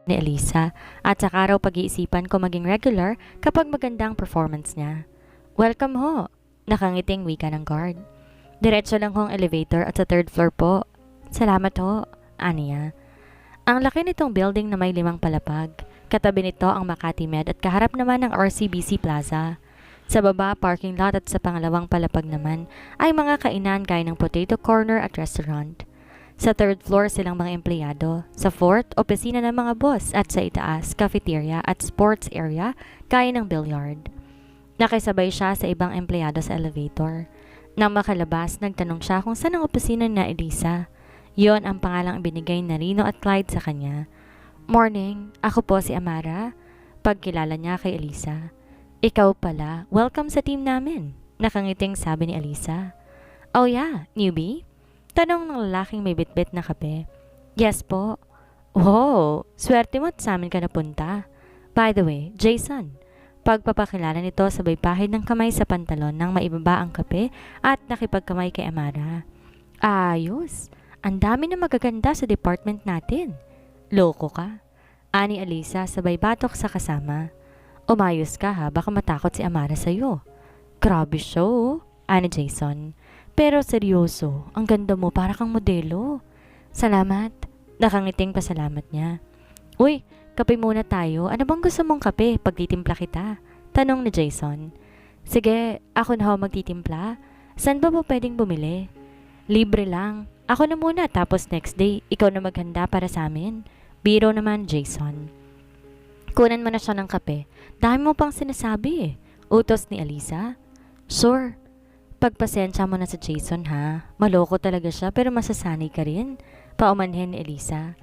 ni Elisa at saka raw pag-iisipan ko maging regular kapag magandang performance niya. Welcome ho, nakangiting wika ng guard. Diretso lang ho ang elevator at sa third floor po. Salamat ho, aniya. Ang laki nitong building na may 5 palapag. Katabi nito ang Makati Med at kaharap naman ang RCBC Plaza. Sa baba, parking lot at sa pangalawang palapag naman ay mga kainan gaya ng potato corner at restaurant. Sa third floor silang mga empleyado. Sa fourth, opisina ng mga boss at sa itaas, cafeteria at sports area gaya ng billiard. Nakisabay siya sa ibang empleyado sa elevator. Nang makalabas, nagtanong siya kung saan ang opisina na Elisa. Yon ang pangalang ibinigay na Rino at Clyde sa kanya. Morning, ako po si Amara. Pagkilala niya kay Elisa. Ikaw pala, welcome sa team namin. Nakangiting sabi ni Elisa. Oh yeah, newbie? Tanong ng lalaking may bitbit na kape. Yes po. Wow, swerte mo at sa amin ka napunta. By the way, Jason. Pagpapakilala nito sabay pahid ng kamay sa pantalon nang maibaba ang kape at nakipagkamay kay Amara. Ayos, ang dami na magaganda sa department natin. Loko ka. Ani Elisa sabay batok sa kasama. Umayos ka ha, baka matakot si Amara sa'yo. Grabe siya oh, ani Jason. Pero seryoso, ang ganda mo para kang modelo. Salamat. Nakangiting pasalamat niya. Uy, kape muna tayo. Ano bang gusto mong kape? Pagtitimpla kita. Tanong ni Jason. Sige, ako na ho magtitimpla. Saan ba po pwedeng bumili? Libre lang. Ako na muna tapos next day, ikaw na maghanda para sa amin. Biro naman, Jason. Kunan mo na siya ng kape. Dahil mo pang sinasabi eh. Utos ni Elisa. Sure. Pagpasensya mo na sa Jason ha. Maloko talaga siya pero masasanay ka rin. Paumanhin ni Elisa.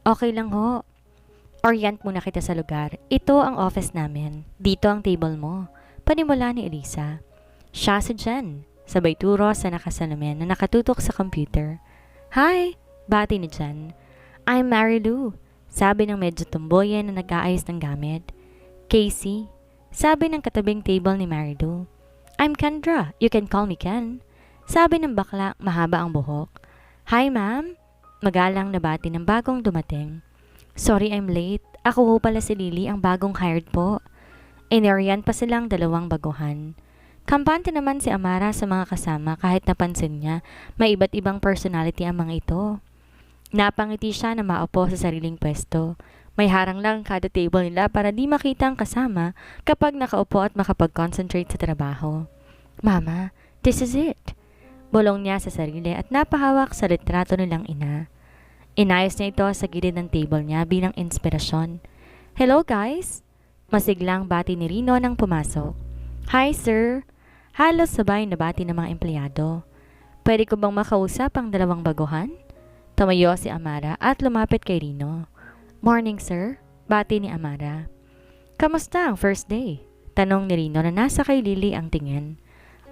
Okay lang ho. Orient muna kita sa lugar. Ito ang office namin. Dito ang table mo. Panimula ni Elisa. Siya si Jen. Sabay turo sa nakasalamin na nakatutok sa computer. Hi! Bati ni Jen. I'm Mary Lou. Sabi ng medyo tumboyan na nag-aayos ng gamit. Casey. Sabi ng katabing table ni Mary Lou. I'm Kendra. You can call me Ken. Sabi ng bakla, mahaba ang buhok. Hi ma'am. Magalang na bati ng bagong dumating. Sorry I'm late. Ako ho pala si Lily, ang bagong hired po. Inarian pa silang 2 baguhan. Kampante naman si Amara sa mga kasama kahit napansin niya may iba't ibang personality ang mga ito. Napangiti siya na maupo sa sariling pwesto. May harang lang kada table nila para di makita ang kasama kapag nakaupo at makapag-concentrate sa trabaho. Mama, this is it. Bulong niya sa sarili at napahawak sa litrato nilang ina. Inayos niya ito sa gilid ng table niya bilang inspirasyon. Hello guys! Masiglang bati ni Rino nang pumasok. Hi sir! Halos sabay na bati ng mga empleyado. Pwede ko bang makausap ang 2 baguhan? Tumayo si Amara at lumapit kay Rino. Morning sir, bati ni Amara. Kamusta ang first day? Tanong ni Rino na nasa kay Lily ang tingin.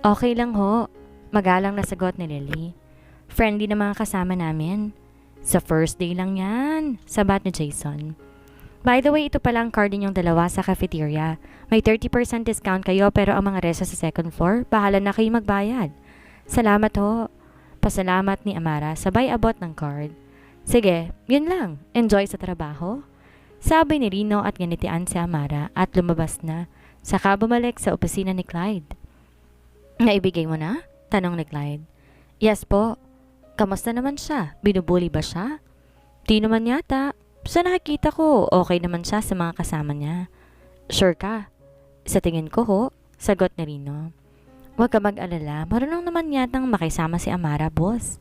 Okay lang ho, magalang na sagot ni Lily. Friendly na mga kasama namin. Sa first day lang yan, sabat ni Jason. By the way, ito pala ang card ninyong 2 sa cafeteria. May 30% discount kayo pero ang mga resto sa second floor, bahala na kayo magbayad. Salamat ho. Pasalamat ni Amara sabay abot ng card. Sige, yun lang. Enjoy sa trabaho. Sabi ni Rino at ganitian si Amara at lumabas na. Saka bumalik sa opisina ni Clyde. Naibigay mo na? Tanong ni Clyde. Yes po. Kamusta naman siya? Binubuli ba siya? Di naman yata. Sa nakikita ko, okay naman siya sa mga kasama niya. Sure ka? Sa tingin ko ho, sagot ni Rino. Huwag ka mag-alala, marunong naman yatang makisama si Amara, boss.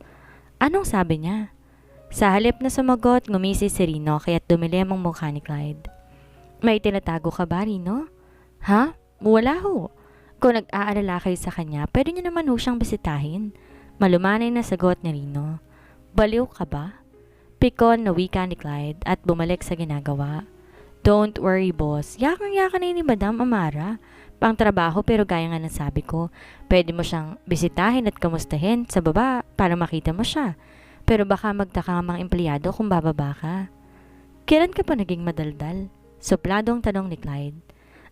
Anong sabi niya? Sa halip na sumagot, ngumisi si Rino kaya't dumilim ang mukha ni Clyde. May tinatago ka ba, Rino? Ha? Wala ho. Kung nag-aalala kayo sa kanya, pwede niyo naman ho siyang bisitahin. Malumanay na sagot ni Rino. Baliw ka ba? Pikon na wika ni Clyde at bumalik sa ginagawa. Don't worry, boss. Yakang-yakan na ni Madam Amara. Pang trabaho pero gaya nga ng sabi ko, pwede mo siyang bisitahin at kamustahin sa baba para makita mo siya. Pero baka magtaka ang mga empleyado kung bababa ka. Kailan ka pa naging madaldal? Supladong tanong ni Clyde.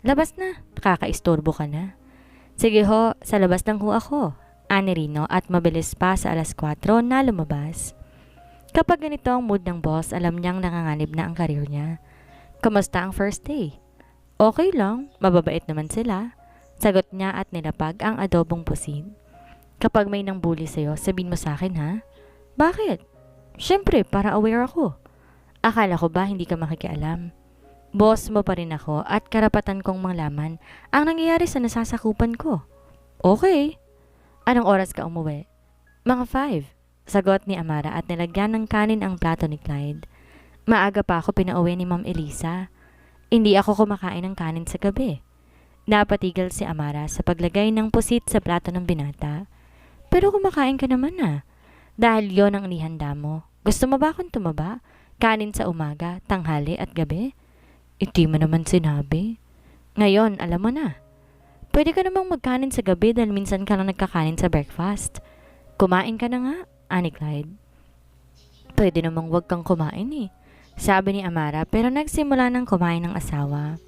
Labas na, nakakaistorbo ka na. Sige ho, sa labas lang ho ako. Ani Rino at mabilis pa sa 4:00 na lumabas. Kapag ganito ang mood ng boss, alam niyang nanganganib na ang karir niya. Kamusta ang first day? Okay lang, mababait naman sila. Sagot niya at nilapag ang adobong pusit. Kapag may nang bully sa'yo, sabihin mo sa akin ha? Bakit? Siyempre, para aware ako. Akala ko ba hindi ka makikialam? Boss mo pa rin ako at karapatan kong malaman ang nangyayari sa nasasakupan ko. Okay. Anong oras ka umuwi? Mga 5. Sagot ni Amara at nilagyan ng kanin ang plato ni Clyde. Maaga pa ako pinauwi ni Ma'am Elisa. Hindi ako kumakain ng kanin sa gabi. Napatigil si Amara sa paglagay ng pusit sa plato ng binata. Pero kumakain ka naman na. Dahil yon ang inihanda mo. Gusto mo ba akong tumaba? Kanin sa umaga, tanghali at gabi? Hindi mo naman sinabi. Ngayon, alam mo na. Pwede ka namang magkanin sa gabi dahil minsan ka lang nagkakanin sa breakfast. Kumain ka na nga, ani Clyde. Pwede namang wag kang kumain eh. Sabi ni Amara pero nagsimula ng kumain ng asawa.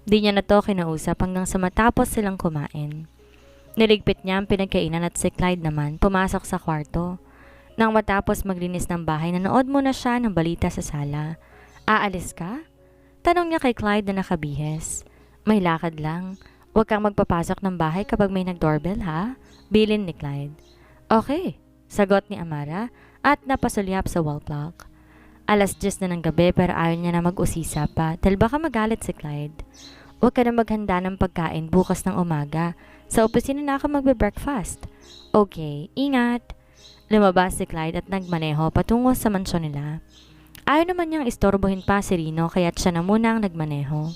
Di niya na to kinausap hanggang sa matapos silang kumain. Niligpit niya ang pinagkainan at si Clyde naman pumasok sa kwarto. Nang matapos maglinis ng bahay, nanood muna siya ng balita sa sala. Aalis ka? Tanong niya kay Clyde na nakabihis. May lakad lang. Huwag kang magpapasok ng bahay kapag may nag-doorbell ha? Bilin ni Clyde. Okay, sagot ni Amara at napasulyap sa wall clock. 10:00 na ng gabi pero ayaw niya na mag-usisa pa dahil baka magalit si Clyde. Huwag ka na maghanda ng pagkain bukas ng umaga. Sa opisina na ako magbe-breakfast. Okay, ingat. Lumabas si Clyde at nagmaneho patungo sa mansyon nila. Ayaw naman niyang istorbohin pa si Rino kaya't siya na muna ang nagmaneho.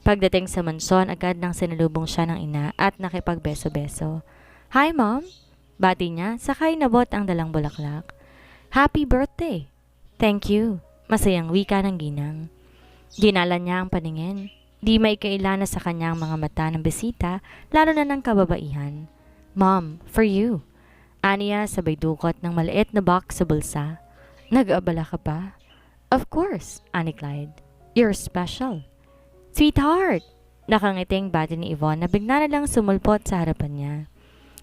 Pagdating sa mansyon, agad nang sinalubong siya ng ina at nakipagbeso-beso. Hi mom! Bati niya, sakay nabot ang dalang bulaklak. Happy birthday! Thank you. Masayang wika ng ginang. Ginalan niya ang paningin. Di may kailana sa kanyang mga mata ng bisita, lalo na ng kababaihan. Mom, for you. Aniya sabay dukot ng maliit na box sa bulsa. Nag-aabala ka pa? Of course, ani Clyde. You're special. Sweetheart! Nakangiting bati ni Yvonne na bigla na lang sumulpot sa harapan niya.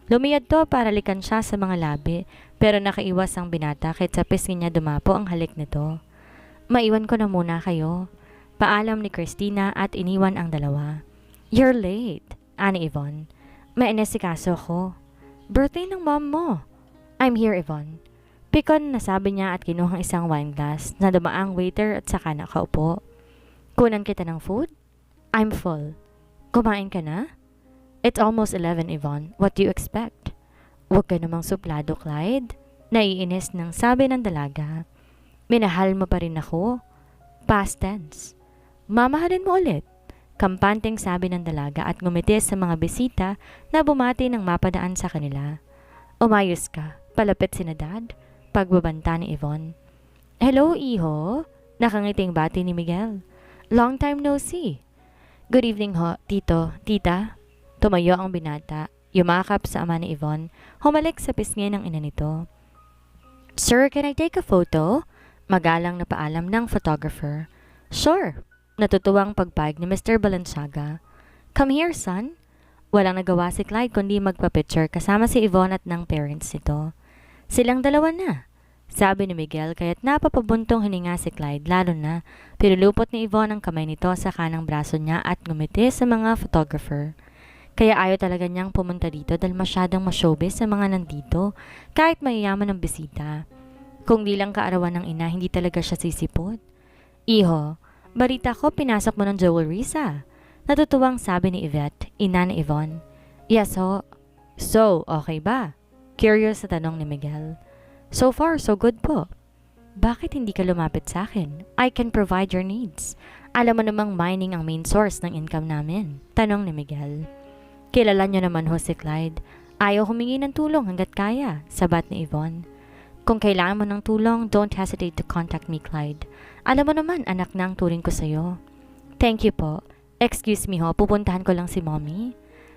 Lumiyad to para likan siya sa mga labi pero nakaiwas ang binata kahit sa pisngi niya dumapo ang halik nito. Maiwan ko na muna kayo. Paalam ni Christina at iniwan ang dalawa. You're late, ani Yvonne. May inesikaso ko. Birthday ng mom mo. I'm here, Yvonne. Pikon na sabi niya at kinuhang isang wine glass na dumaang waiter at saka nakaupo. Kunan kita ng food? I'm full. Kumain ka na? It's almost 11, Yvonne. What do you expect? Huwag ka namang suplado, Clyde. Naiinis ng sabi ng dalaga. Minahal mo pa rin ako. Past tense. Mamahalin mo ulit. Kampanteng sabi ng dalaga at ngumiti sa mga bisita na bumati ng mapadaan sa kanila. Umayos ka. Palapit si na dad. Pagbabanta ni Yvonne. Hello, iho. Nakangiting bati ni Miguel. Long time no see. Good evening ho, tito, tita. Tumayo ang binata, yumakap sa ama ni Yvonne, humalik sa pisngi ng ina nito. Sir, can I take a photo? Magalang na paalam ng photographer. Sure. Natutuwang pagpayag ni Mr. Balenciaga. Come here, son. Walang nagawa si Clyde kundi magpa-picture kasama si Yvonne at ng parents nito. Silang dalawa na. Sabi ni Miguel kaya't napapabuntong hininga si Clyde lalo na pinulupot ni Yvonne ang kamay nito sa kanang braso niya at ngumiti sa mga photographer. Kaya ayaw talaga niyang pumunta dito dahil masyadong ma-showbiz sa mga nandito kahit mayayaman ang bisita. Kung di lang kaarawan ng ina, hindi talaga siya sisipot. Iho, balita ko pinasok mo ng jewelry sa. Natutuwang sabi ni Yvette, ina ni Yvonne. Yes ho. So, okay ba? Curious na tanong ni Miguel. So far, so good po. Bakit hindi ka lumapit sa akin? I can provide your needs. Alam mo namang mining ang main source ng income namin. Tanong ni Miguel. Kilala niyo naman ho si Clyde. Ayaw humingi ng tulong hanggat kaya, sabat ni Yvonne. Kung kailangan mo ng tulong, don't hesitate to contact me, Clyde. Alam mo naman, anak na ang turing ko sa'yo. Thank you po. Excuse me ho, pupuntahan ko lang si mommy.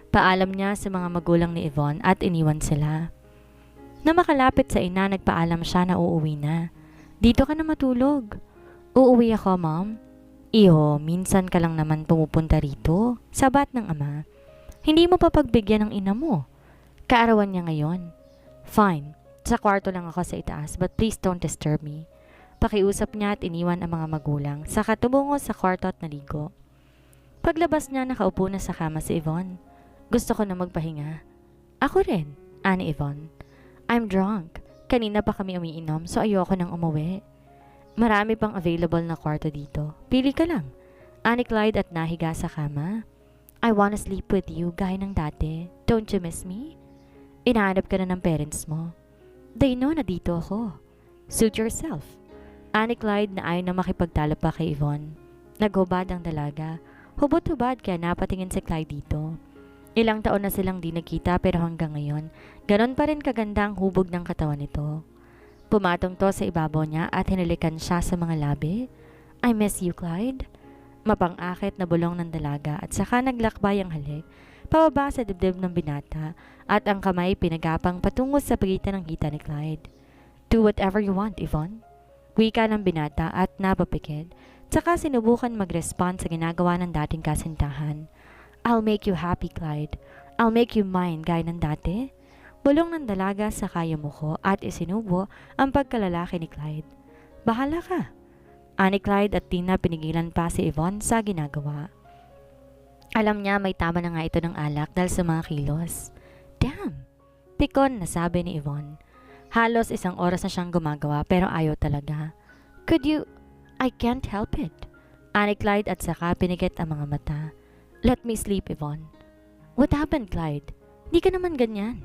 Paalam niya sa mga magulang ni Yvonne at iniwan sila. Na makalapit sa ina, nagpaalam siya na uuwi na. Dito ka na matulog. Uuwi ako, mom. Iho, minsan ka lang naman pumupunta rito, sabat ng ama. Hindi mo pa pagbigyan ng ina mo. Kaarawan niya ngayon. Fine. Sa kwarto lang ako sa itaas but please don't disturb me. Pakiusap niya at iniwan ang mga magulang, saka tumungo sa kwarto at naligo. Paglabas niya, nakaupo na sa kama si Yvonne. Gusto ko na magpahinga. Ako rin, ani Yvonne. I'm drunk. Kanina pa kami umiinom so ayoko nang umuwi. Marami pang available na kwarto dito. Pili ka lang. Ani Clyde at nahiga sa kama. I wanna sleep with you gaya ng dati. Don't you miss me? Inahanap ka na ng parents mo. They know na dito ako. Suit yourself. Ani Clyde na ayaw na makipagtalo pa kay Yvonne. Naghubad ang dalaga. Hubot-hubad kaya napatingin si Clyde dito. Ilang taon na silang di nagkita pero hanggang ngayon, ganon pa rin kaganda ang hubog ng katawan nito. Pumatong to sa ibabaw niya at hinalikan siya sa mga labi. I miss you, Clyde. Mapang-akit na bulong ng dalaga at saka naglakbay ang halik, pababa sa dibdib ng binata at ang kamay pinagapang patungo sa pagitan ng hita ni Clyde. Do whatever you want, Yvonne. Wika ng binata at napapikid, saka sinubukan mag-respond sa ginagawa ng dating kasintahan. I'll make you happy, Clyde. I'll make you mine gaya ng dati. Bulong ng dalaga sa kaya mo ko at isinubo ang pagkalalaki ni Clyde. Bahala ka. Ani Clyde at Tina pinigilan pa si Yvonne sa ginagawa. Alam niya may tama na nga ito ng alak dahil sa mga kilos. Damn! Pikon na sabi ni Yvonne. Halos 1 oras na siyang gumagawa pero ayaw talaga. Could you... I can't help it. Ani Clyde at saka pinigit ang mga mata. Let me sleep, Yvonne. What happened, Clyde? Di ka naman ganyan.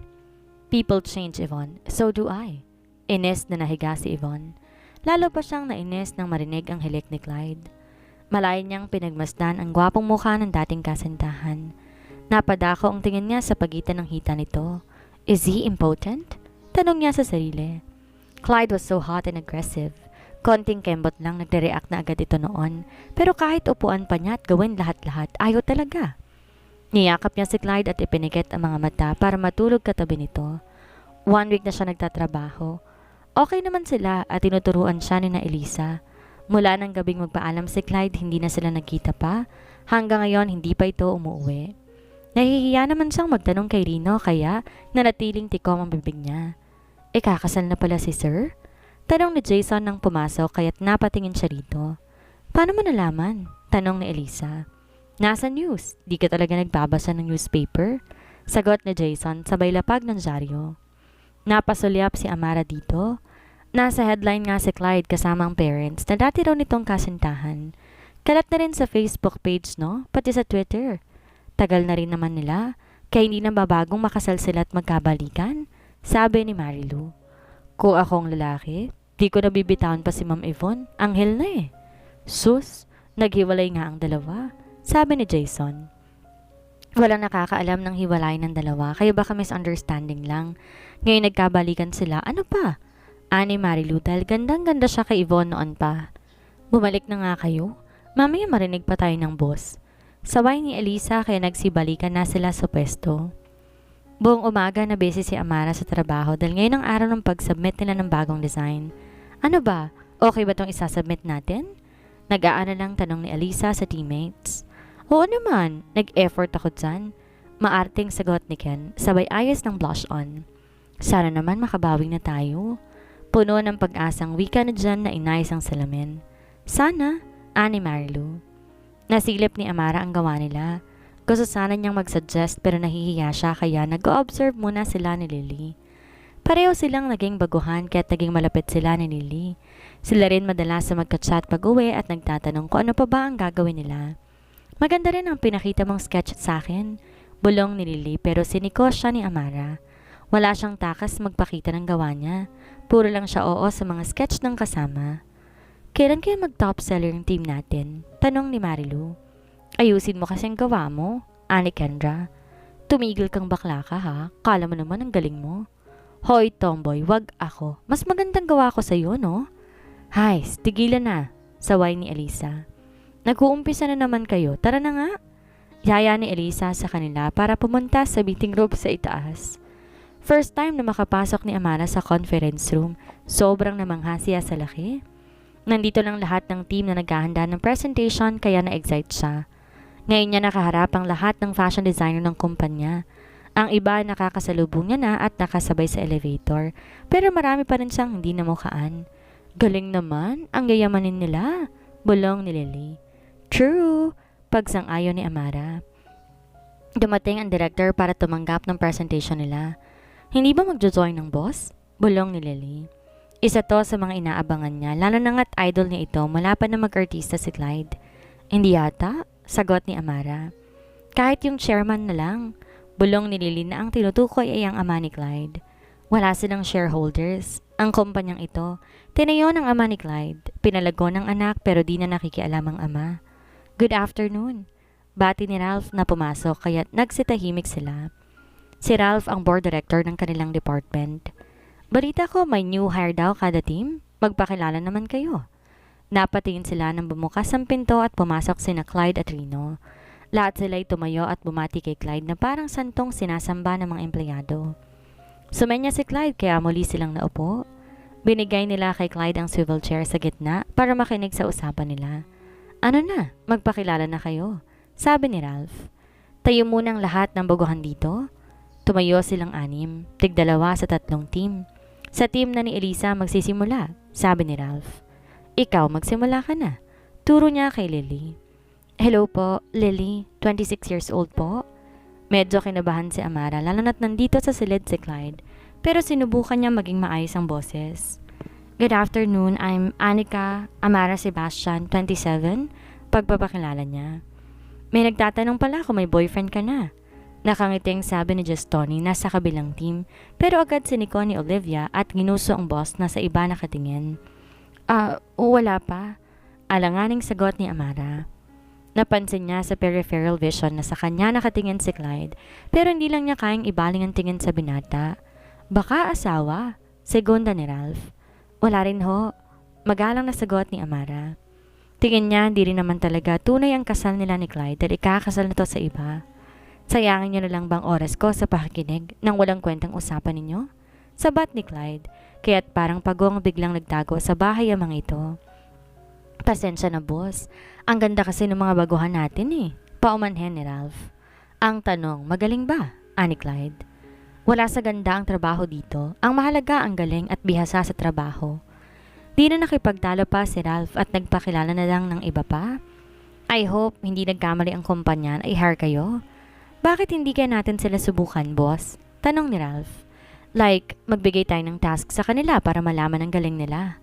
People change, Yvonne. So do I. Ines na nahiga si Yvonne. Lalo pa siyang nainis nang marinig ang hilik ni Clyde. Malayo niyang pinagmasdan ang gwapong mukha ng dating kasintahan. Napadako ang tingin niya sa pagitan ng hita nito. Is he impotent? Tanong niya sa sarili. Clyde was so hot and aggressive. Konting kembot lang nagre-react na agad ito noon. Pero kahit upuan pa niya at gawin lahat-lahat, ayaw talaga. Niyakap niya si Clyde at ipinigit ang mga mata para matulog katabi nito. 1 week na siya nagtatrabaho. Okay naman sila at tinuturuan siya ni na Elisa. Mula ng gabing magpaalam si Clyde, hindi na sila nagkita pa. Hanggang ngayon, hindi pa ito umuwi. Nahihiya naman siyang magtanong kay Rino kaya nanatiling tikom ang bibig niya. Kakasal na pala si Sir? Tanong ni Jason nang pumasok kaya't napatingin siya rito. Paano mo nalaman? Tanong ni Elisa. Nasa news. Di ka talaga nagbabasa ng newspaper? Sagot ni Jason sabay lapag ng dyaryo. Napasulyap si Amara dito. Nasa headline nga si Clyde kasama ang parents na dati raw nitong kasintahan. Kalat na rin sa Facebook page, no? Pati sa Twitter. Tagal na rin naman nila, kaya hindi na babagong makasal sila at magkabalikan, sabi ni Marilu. Kung akong lalaki, di ko nabibitawan pa si Ma'am Yvonne. Anghel na eh. Sus, naghiwalay nga ang dalawa, sabi ni Jason. Walang nakakaalam ng hiwalay ng dalawa, kaya baka misunderstanding lang. Ngayon nagkabalikan sila, ano pa? Ani Marilu dahil gandang-ganda siya kay Yvonne noon pa. Bumalik na nga kayo? Mamaya marinig pa tayo ng boss. Sabay ni Elisa kaya nagsibalikan na sila sa pwesto. Buong umaga na busy si Amara sa trabaho dahil ngayon ang araw ng pag-submit nila ng bagong design. Ano ba? Okay ba itong isasubmit natin? Nag-aana lang tanong ni Elisa sa teammates. Oo naman, nag-effort ako dyan. Maarting sagot ni Ken, sabay ayos ng blush on. Sana naman makabawi na tayo. Puno ng pag-asang wika na dyan na inayos ang salamin. Sana, ani Marilu. Nasilip ni Amara ang gawa nila. Gusto sana niyang mag-suggest pero nahihiya siya kaya nag-observe muna sila ni Lily. Pareho silang naging baguhan kaya naging malapit sila ni Lily. Sila rin madalas sa magka-chat pag-uwi at nagtatanong kung ano pa ba ang gagawin nila. Maganda rin ang pinakita mong sketch sa akin. Bulong ni Lily pero siniko siya ni Amara. Wala siyang takas magpakita ng gawa niya. Puro lang siya oo sa mga sketch ng kasama. Kailan kaya mag-top seller yung team natin? Tanong ni Marilu. Ayusin mo kasing gawa mo, ani Kendra. Tumigil kang bakla ka ha, kala mo naman ang galing mo. Hoy tomboy, wag ako. Mas magandang gawa ko sa'yo, no? Hay, tigilan na, saway ni Elisa. Nag-uumpisa na naman kayo, tara na nga. Yaya ni Elisa sa kanila para pumunta sa meeting room sa itaas. First time na makapasok ni Amara sa conference room, sobrang namangha siya sa laki. Nandito lang lahat ng team na naghahanda ng presentation kaya na-excite siya. Ngayon niya nakaharap ang lahat ng fashion designer ng kumpanya. Ang iba nakakasalubong niya na at nakasabay sa elevator, pero marami pa rin siyang hindi namukaan. Galing naman, ang yayamanin nila. Bulong ni Lily. True, pagsang-ayon ni Amara. Dumating ang director para tumanggap ng presentation nila. Hindi ba magjo-join ng boss? Bulong ni Lily. Isa to sa mga inaabangan niya, lalo na nga't idol niya ito mula pa na mag-artista si Clyde. Hindi yata, sagot ni Amara. Kahit yung chairman na lang. Bulong ni Lily na ang tinutukoy ay ang ama ni Clyde. Wala silang shareholders. Ang kumpanyang ito, tinayo ng ama ni Clyde. Pinalago ng anak pero di na nakikialam ang ama. Good afternoon. Bati ni Ralph na pumasok kaya't nagsitahimik sila. Si Ralph ang board director ng kanilang department. Balita ko may new hire daw kada team. Magpakilala naman kayo. Napatingin sila nang bumukas ang pinto at pumasok sina Clyde at Rino. Lahat sila'y tumayo at bumati kay Clyde na parang santong sinasamba ng mga empleyado. Sumenya si Clyde kaya muli silang naupo. Binigay nila kay Clyde ang swivel chair sa gitna para makinig sa usapan nila. Ano na, magpakilala na kayo, sabi ni Ralph. Tayo munang lahat ng baguhan dito. Tumayo silang 6, tig-2 sa 3 team. Sa team na ni Elisa magsisimula, sabi ni Ralph. Ikaw magsimula ka na, turo niya kay Lily. Hello po, Lily, 26 years old po. Medyo kinabahan si Amara lalo na't nandito sa silid si Clyde, pero sinubukan niya maging maayos ang boses. Good afternoon, I'm Anika Amara Sebastian, 27, pagpapakilala niya. May nagtatanong pala kung may boyfriend ka na. Nakangiting sabi ni Justoni na sa kabilang team, pero agad siniko ni Olivia at ginuso ang boss na sa iba nakatingin. Wala pa. Alanganing sagot ni Amara. Napansin niya sa peripheral vision na sa kanya nakatingin si Clyde, pero hindi lang niya kayang ibaling ang tingin sa binata. Baka asawa, segunda ni Ralph. Wala rin ho, magalang na sagot ni Amara. Tingin niya hindi rin naman talaga tunay ang kasal nila ni Clyde dahil ikakasal na to sa iba. Sayangin niyo na lang bang oras ko sa pakikinig nang walang kwentang usapan ninyo? Sabat ni Clyde, kaya't parang pagong biglang nagtago sa bahay ang mga ito. Pasensya na boss, ang ganda kasi ng mga baguhan natin eh, paumanhin ni Ralph. Ang tanong, magaling ba? Ani Clyde. Wala sa ganda ang trabaho dito, ang mahalaga ang galing at bihasa sa trabaho. Di na nakipagtalo pa si Ralph at nagpakilala na lang ng iba pa. I hope hindi nagkamali ang kumpanya na i-hire kayo. Bakit hindi kaya natin sila subukan, boss? Tanong ni Ralph. Like, magbigay tayo ng task sa kanila para malaman ang galing nila.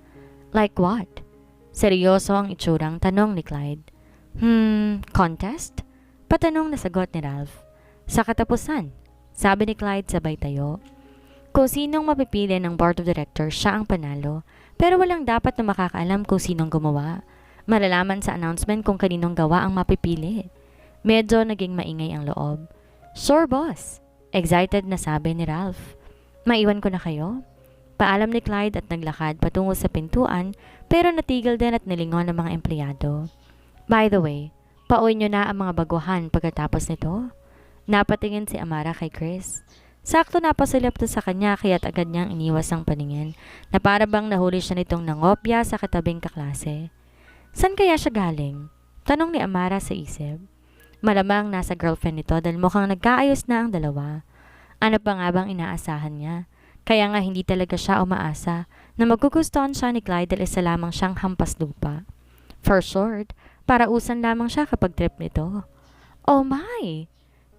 Like what? Seryoso ang itsurang tanong ni Clyde. Contest? Patanong na sagot ni Ralph. Sa katapusan, sabi ni Clyde sabay tayo. Kung sinong mapipili ng board of directors, siya ang panalo. Pero walang dapat na makakaalam kung sinong gumawa. Malalaman sa announcement kung kaninong gawa ang mapipili. Medyo naging maingay ang loob. Sure boss, excited na sabi ni Ralph. Maiwan ko na kayo? Paalam ni Clyde at naglakad patungo sa pintuan pero natigil din at nilingon ng mga empleyado. By the way, pauwi nyo na ang mga baguhan pagkatapos nito? Napatingin si Amara kay Chris. Sakto napasilip to sa kanya kaya't agad niyang iniwas ang paningin na para bang nahuli siya nitong nangopya sa katabing kaklase. San kaya siya galing? Tanong ni Amara sa isip. Malamang nasa girlfriend nito dahil mukhang nagkaayos na ang dalawa. Ano pa nga bang inaasahan niya? Kaya nga hindi talaga siya umaasa na magugustuhan siya ni Clyde dahil isa lamang siyang hampas lupa. For short, parausan lamang siya kapag trip nito. Oh my!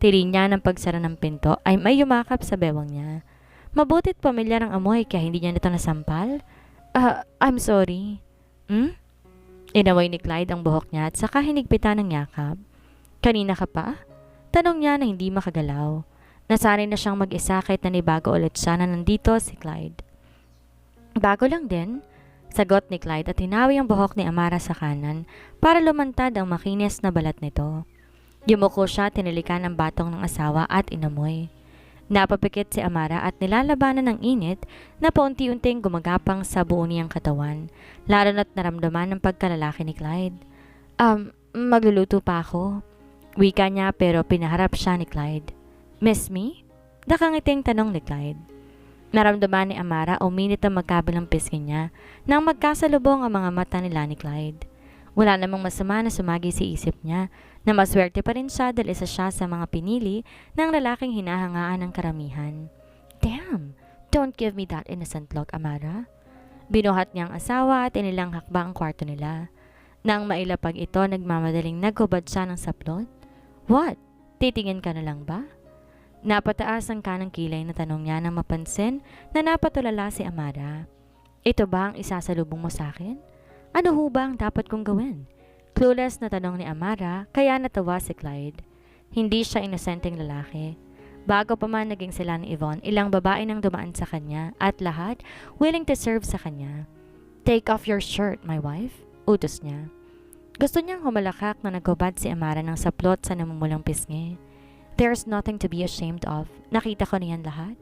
Tiri niya ng pagsara ng pinto ay may yumakap sa bewang niya. Mabutit pamilyar ang amoy kaya hindi niya nito nasampal? I'm sorry. Inaway ni Clyde ang buhok niya at saka hinigpitan ng yakap. Kanina ka pa? Tanong niya na hindi makagalaw. Nasanay na siyang mag-isa kahit nanibago ulit siya na nandito si Clyde. Bago lang din, sagot ni Clyde at hinawi ang buhok ni Amara sa kanan para lumantad ang makinis na balat nito. Yumuko siya, tinilikan ang batong ng asawa at inamoy. Napapikit si Amara at nilalabanan ng init na paunti-unting gumagapang sa buo niyang katawan, lalo na't naramdaman ng pagkalalaki ni Clyde. Magluluto pa ako. Wika niya pero pinaharap siya ni Clyde. Miss me? Nakangiting tanong ni Clyde. Naramdaman ni Amara uminit ang magkabilang pisngi niya nang magkasalubong ang mga mata nila ni Clyde. Wala namang masama na sumagi sa isip niya na maswerte pa rin siya dahil isa siya sa mga pinili ng lalaking hinahangaan ng karamihan. Damn! Don't give me that innocent look, Amara. Binuhat niyang asawa at inilang hakbang ang kwarto nila. Nang mailapag ito, nagmamadaling naghubad siya ng saplot. What? Titingin ka na lang ba? Napataas ang kanang kilay na tanong niya nang mapansin na napatulala si Amara. Ito ba ang isasalubong mo sa akin? Ano ho ba ang dapat kong gawin? Clueless na tanong ni Amara kaya natawa si Clyde. Hindi siya inosenteng lalaki. Bago pa man naging sila ni Yvonne, ilang babae nang dumaan sa kanya at lahat willing to serve sa kanya. Take off your shirt, my wife, utos niya. Gusto niyang humalakak na naghubad si Amara ng saplot sa namumulang pisngi. There's nothing to be ashamed of. Nakita ko niyan lahat.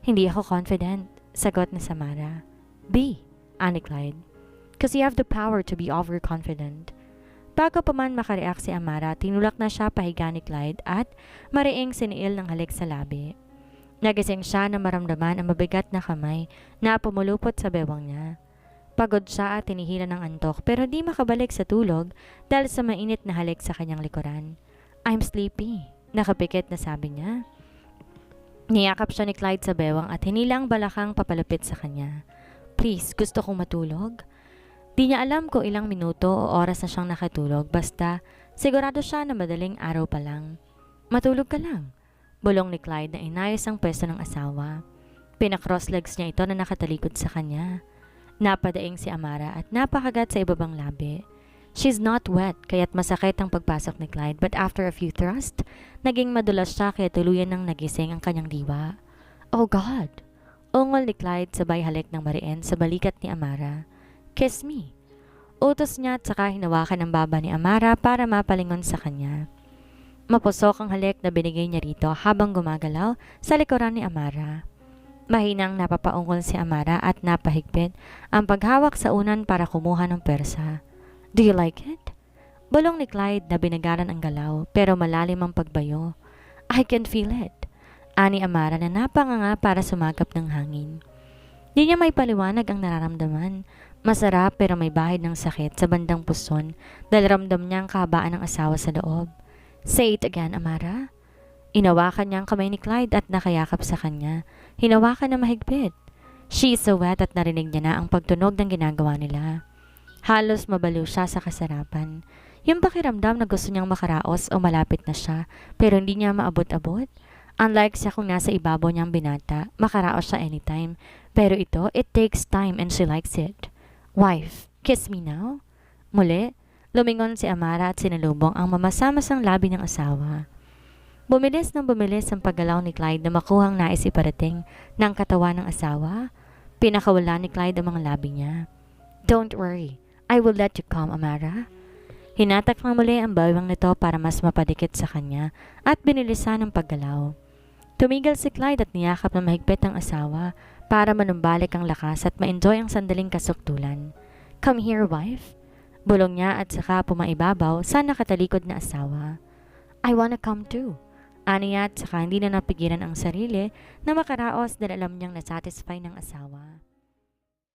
Hindi ako confident, sagot ni Samara. Be, ani Clyde. Because you have the power to be overconfident. Bago pa man makareact si Amara, tinulak na siya pahiga ni Clyde at mariing siniil ng halik sa labi. Nagising siya na maramdaman ang mabigat na kamay na pumulupot sa bewang niya. Pagod siya at tinihila ng antok pero di makabalik sa tulog dahil sa mainit na halik sa kanyang likuran. I'm sleepy, nakapikit na sabi niya. Niyakap siya ni Clyde sa bewang at hinilang balakang papalapit sa kanya. Please, gusto kong matulog. Di niya alam kung ilang minuto o oras na siyang nakatulog basta sigurado siya na madaling araw pa lang. Matulog ka lang, bulong ni Clyde na inayos ang pwesto ng asawa. Pinakross legs niya ito na nakatalikod sa kanya. Napadaing si Amara at napakagat sa ibabang labi. She's not wet kaya't masakit ang pagpasok ni Clyde but after a few thrusts, naging madulas siya kaya tuluyan ng nagising ang kanyang diwa. Oh God! Ungol ni Clyde sabay halik ng mariin sa balikat ni Amara. Kiss me. Utos niya at saka hinawakan ang baba ni Amara para mapalingon sa kanya. Mapusok ang halik na binigay niya rito habang gumagalaw sa likuran ni Amara. Mahinang napapaungol si Amara at napahigpit ang paghawak sa unan para kumuha ng persa. Do you like it? Bulong ni Clyde na binagaran ang galaw pero malalim ang pagbayo. I can feel it. Ani Amara na napanganga para sumagap ng hangin. Di niya may paliwanag ang nararamdaman. Masarap pero may bahid ng sakit sa bandang puson dahil ramdam niya ang kahabaan ng asawa sa loob. Say it again, Amara. Inawakan niya ang kamay ni Clyde at nakayakap sa kanya. Hinawakan na mahigpit. She is so wet at narinig niya na ang pagtunog ng ginagawa nila. Halos mabaliw siya sa kasarapan. Yung pakiramdam na gusto niyang makaraos o malapit na siya pero hindi niya maabot-abot. Unlike siya kung nasa ibabaw niyang binata, makaraos siya anytime. Pero ito, it takes time and she likes it. Wife, kiss me now? Muli, lumingon si Amara at sinalubong ang mamasamasang labi ng asawa. Bumilis ng bumilis ang paggalaw ni Clyde na makuhang nais iparating ng katawan ng asawa. Pinakawala ni Clyde ang mga labi niya. Don't worry, I will let you come, Amara. Hinatak na muli ang bawang nito para mas mapadikit sa kanya at binilisan ang paggalaw. Tumigil si Clyde at niyakap na mahigpit ang asawa para manumbalik ang lakas at ma-enjoy ang sandaling kasuktulan. Come here, wife. Bulong niya at saka pumaibabaw sa nakatalikod na asawa. I wanna come too. Aniya at saka hindi na napigilan ang sarili na makaraos dahil alam niyang nasatisfy ng asawa.